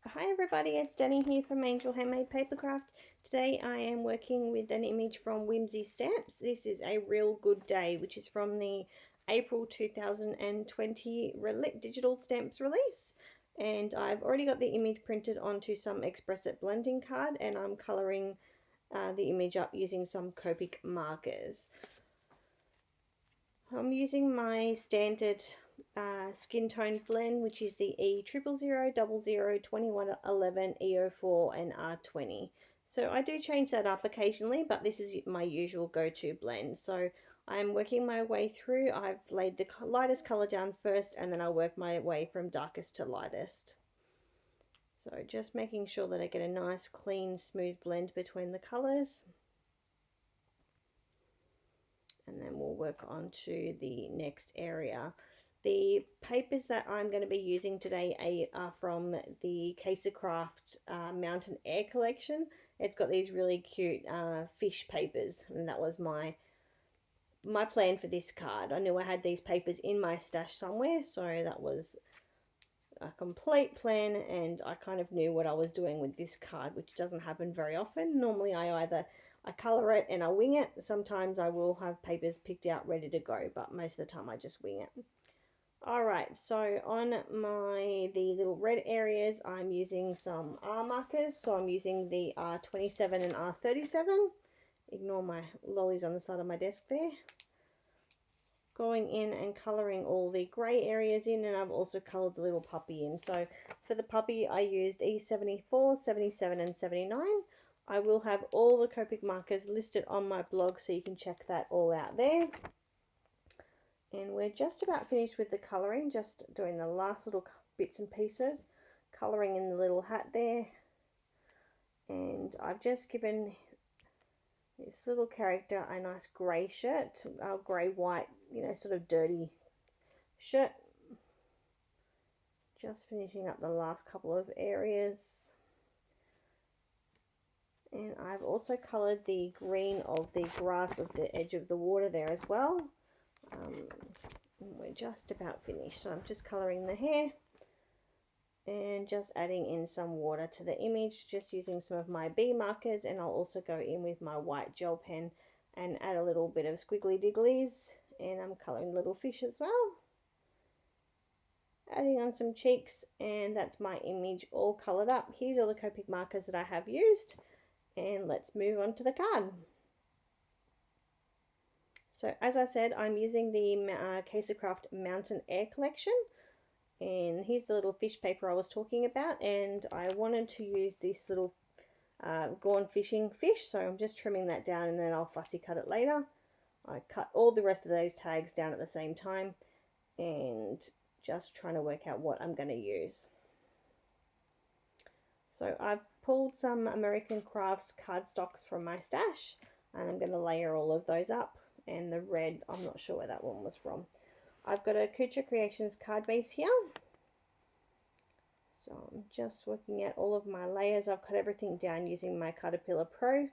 Hi everybody, it's Danny here from Angel Handmade Papercraft. Today I am working with an image from Whimsy Stamps. This is A Real Good Day, which is from the April 2020 digital stamps release. And I've already got the image printed onto some Express It blending card, and I'm colouring the image up using some Copic markers. I'm using my standard skin tone blend, which is the E00000 2111 E04 and R20. So I do change that up occasionally, but this is my usual go-to blend. So I'm working my way through. I've laid the lightest color down first, and then I'll work my way from darkest to lightest. So just making sure that I get a nice, clean, smooth blend between the colors. And then we'll work on to the next area. The papers that I'm going to be using today are from the Papercraft Mountain Air collection. It's got these really cute fish papers, and that was my plan for this card. I knew I had these papers in my stash somewhere, so that was a complete plan, and I kind of knew what I was doing with this card, which doesn't happen very often. Normally I colour it and I wing it. Sometimes I will have papers picked out ready to go, but most of the time I just wing it. Alright, so on the little red areas, I'm using some R markers. So I'm using the R27 and R37. Ignore my lollies on the side of my desk there. Going in and colouring all the grey areas in, and I've also coloured the little puppy in. So for the puppy I used E74, 77 and 79. I will have all the Copic markers listed on my blog, so you can check that all out there. And we're just about finished with the colouring, just doing the last little bits and pieces, colouring in the little hat there. And I've just given this little character a nice grey shirt, grey white, sort of dirty shirt. Just finishing up the last couple of areas. And I've also coloured the green of the grass of the edge of the water there as well. We're just about finished, so I'm just colouring the hair and just adding in some water to the image, just using some of my B markers, and I'll also go in with my white gel pen and add a little bit of squiggly digglies, and I'm colouring little fish as well. Adding on some cheeks, and that's my image all coloured up. Here's all the Copic markers that I have used, and let's move on to the card. So as I said, I'm using the Papercraft Mountain Air collection, and here's the little fish paper I was talking about, and I wanted to use this little gone fishing fish, so I'm just trimming that down, and then I'll fussy cut it later. I cut all the rest of those tags down at the same time, and just trying to work out what I'm going to use. So I've pulled some American Crafts cardstocks from my stash, and I'm going to layer all of those up. And the red, I'm not sure where that one was from. I've got a Kucha Creations card base here. So I'm just working out all of my layers. I've cut everything down using my Caterpillar Pro.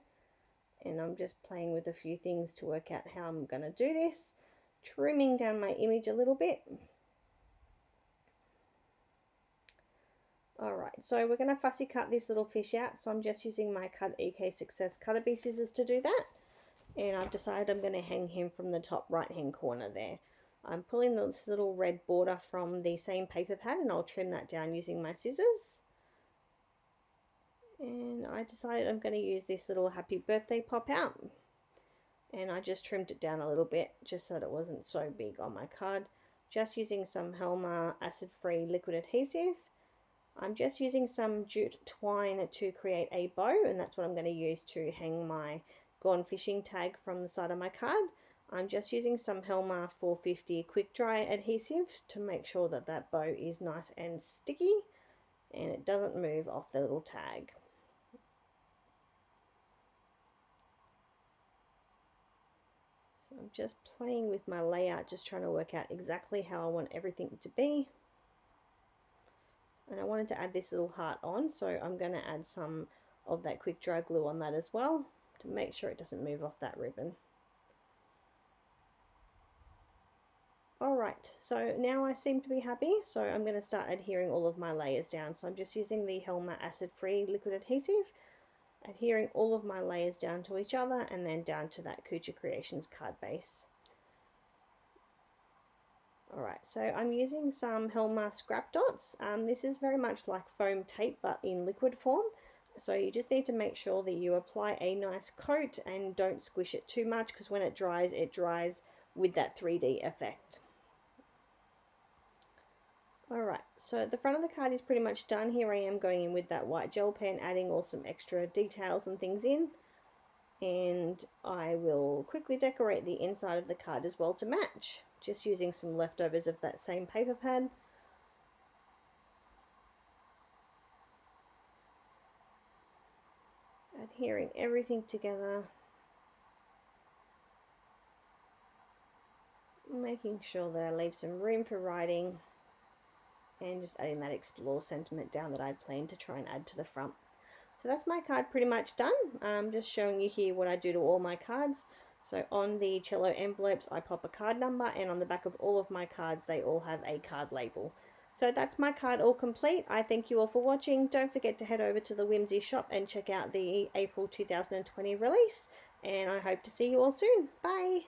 And I'm just playing with a few things to work out how I'm going to do this. Trimming down my image a little bit. Alright, so we're going to fussy cut this little fish out. So I'm just using my Cut EK Success Cutter Bee scissors to do that. And I've decided I'm going to hang him from the top right hand corner there. I'm pulling this little red border from the same paper pad, and I'll trim that down using my scissors. And I decided I'm going to use this little happy birthday pop out, and I just trimmed it down a little bit just so that it wasn't so big on my card. Just using some Helmar acid-free liquid adhesive. I'm just using some jute twine to create a bow, and that's what I'm going to use to hang my Gone Fishing tag from the side of my card. I'm just using some Helmar 450 quick dry adhesive to make sure that that bow is nice and sticky and it doesn't move off the little tag. So I'm just playing with my layout, just trying to work out exactly how I want everything to be. And I wanted to add this little heart on, so I'm going to add some of that quick dry glue on that as well, to make sure it doesn't move off that ribbon. Alright, so now I seem to be happy, so I'm going to start adhering all of my layers down. So I'm just using the Helmar acid-free liquid adhesive, adhering all of my layers down to each other and then down to that Kucha Creations card base. Alright, so I'm using some Helmar scrap dots. This is very much like foam tape but in liquid form. So you just need to make sure that you apply a nice coat and don't squish it too much, because when it dries with that 3D effect. Alright, so the front of the card is pretty much done. Here I am going in with that white gel pen, adding all some extra details and things in. And I will quickly decorate the inside of the card as well to match, just using some leftovers of that same paper pad. Adhering everything together. Making sure that I leave some room for writing. And just adding that explore sentiment down that I'd planned to try and add to the front. So that's my card pretty much done. I'm just showing you here what I do to all my cards. So on the cello envelopes I pop a card number, and on the back of all of my cards they all have a card label. So that's my card all complete. I thank you all for watching. Don't forget to head over to the Whimsy shop and check out the April 2020 release, and I hope to see you all soon. Bye!